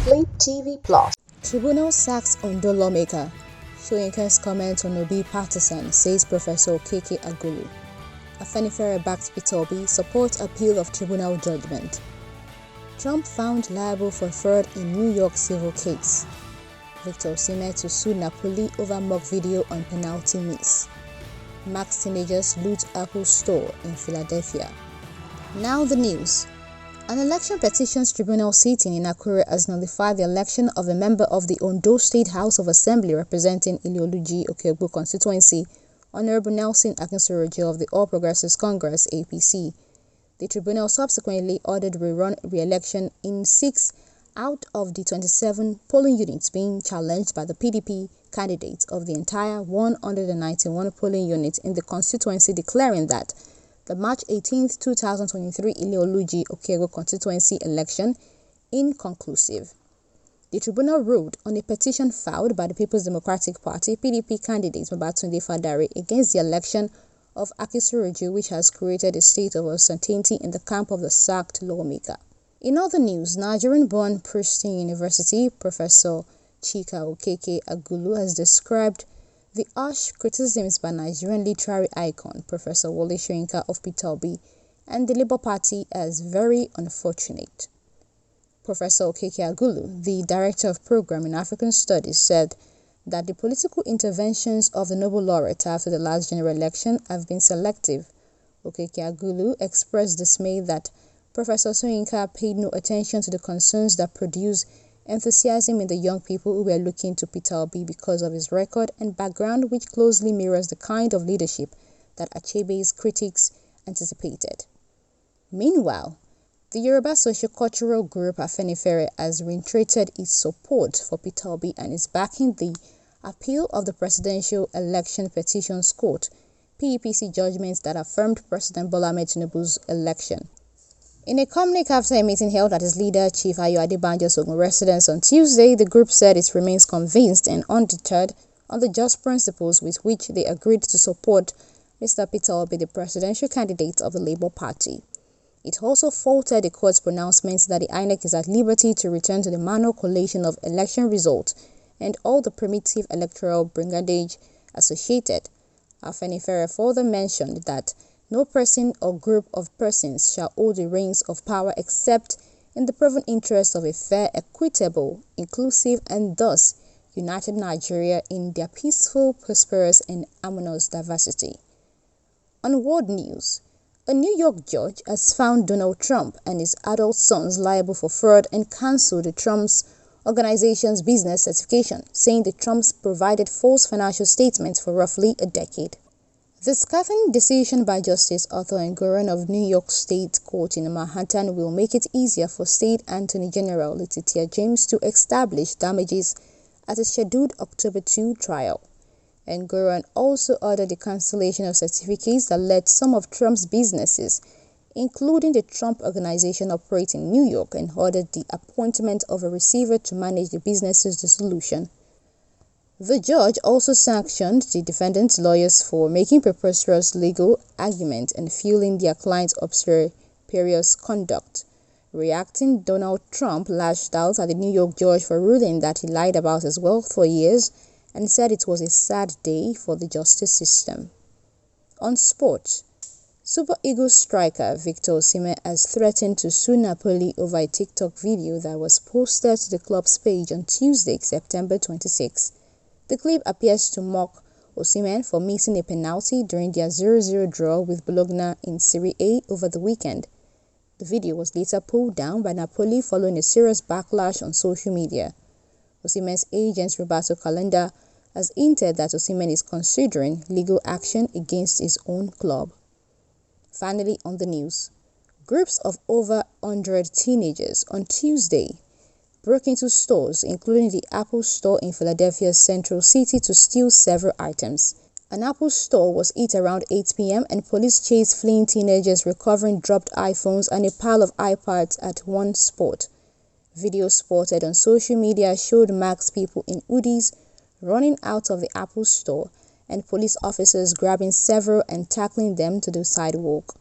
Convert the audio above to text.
Complete TV Plus. Tribunal sacks Ondo lawmaker. Soyinka's comment on Obi partisan, says Professor Keke Agulu. Afenifere backs Peter Obi, support appeal of tribunal judgment. Trump found liable for fraud in New York civil case. Victor Osimhen to sue Napoli over mock video on penalty miss. Max teenagers loot Apple store in Philadelphia. Now the news. An election petitions tribunal sitting in Akure has nullified the election of a member of the Ondo State House of Assembly representing Ileoluji Okeogbo constituency, Honorable Nelson Akinsoroji of the All Progressives Congress (APC). The tribunal subsequently ordered rerun re-election in 6 out of the 27 polling units being challenged by the PDP candidates of the entire 191 polling units in the constituency, declaring that the March 18, 2023 Ileoluji Okeogbo constituency election inconclusive. The tribunal ruled on a petition filed by the People's Democratic Party (PDP) candidate Babatunde Fadare against the election of Akinsoroji, which has created a state of uncertainty in the camp of the sacked lawmaker. In other news, Nigerian-born Princeton University Professor Chika Okeke Agulu has described the harsh criticisms by Nigerian literary icon Professor Wole Soyinka of Peter Obi and the Labour Party as very unfortunate. Professor Okeke Agulu, the Director of Program in African Studies, said that the political interventions of the Nobel laureate after the last general election have been selective. Okeke Agulu expressed dismay that Professor Soyinka paid no attention to the concerns that produce enthusiasm in the young people who were looking to Peter Obi because of his record and background, which closely mirrors the kind of leadership that Achebe's critics anticipated. Meanwhile, the Yoruba socio-cultural group Afenifere has reiterated its support for Peter Obi and is backing the appeal of the Presidential Election Petitions Court (PEPC) judgments that affirmed President Bola Ahmed Tinubu's election. In a communique after a meeting held at its leader, Chief Ayo Adebanjo's Ogun residence on Tuesday, the group said it remains convinced and undeterred on the just principles with which they agreed to support Mr. Peter Obi, the presidential candidate of the Labour Party. It also faulted the court's pronouncements that the INEC is at liberty to return to the manual collation of election results and all the primitive electoral brigandage associated. Afenifere further mentioned that no person or group of persons shall hold the reins of power except in the proven interest of a fair, equitable, inclusive, and thus united Nigeria in their peaceful, prosperous, and harmonious diversity. On world news, a New York judge has found Donald Trump and his adult sons liable for fraud and cancelled the Trump's organization's business certification, saying the Trumps provided false financial statements for roughly a decade. The scathing decision by Justice Arthur Engoron of New York State Court in Manhattan will make it easier for State Attorney General Letitia James to establish damages at a scheduled October 2 trial. Engoron also ordered the cancellation of certificates that led some of Trump's businesses, including the Trump Organization operating in New York, and ordered the appointment of a receiver to manage the business's dissolution. The judge also sanctioned the defendants' lawyers for making preposterous legal arguments and fueling their clients' obstreperous conduct. Reacting, Donald Trump lashed out at the New York judge for ruling that he lied about his wealth for years and said it was a sad day for the justice system. On sports, Super Eagles striker Victor Osimhen has threatened to sue Napoli over a TikTok video that was posted to the club's page on Tuesday, September 26. The clip appears to mock Osimhen for missing a penalty during their 0-0 draw with Bologna in Serie A over the weekend. The video was later pulled down by Napoli following a serious backlash on social media. Osimhen's agent Roberto Calenda has hinted that Osimhen is considering legal action against his own club. Finally, on the news, groups of over 100 teenagers on Tuesday broke into stores, including the Apple store in Philadelphia's Central City, to steal several items. An Apple store was hit around 8 p.m. and police chased fleeing teenagers recovering dropped iPhones and a pile of iPads at one spot. Videos spotted on social media showed masked people in hoodies running out of the Apple store and police officers grabbing several and tackling them to the sidewalk.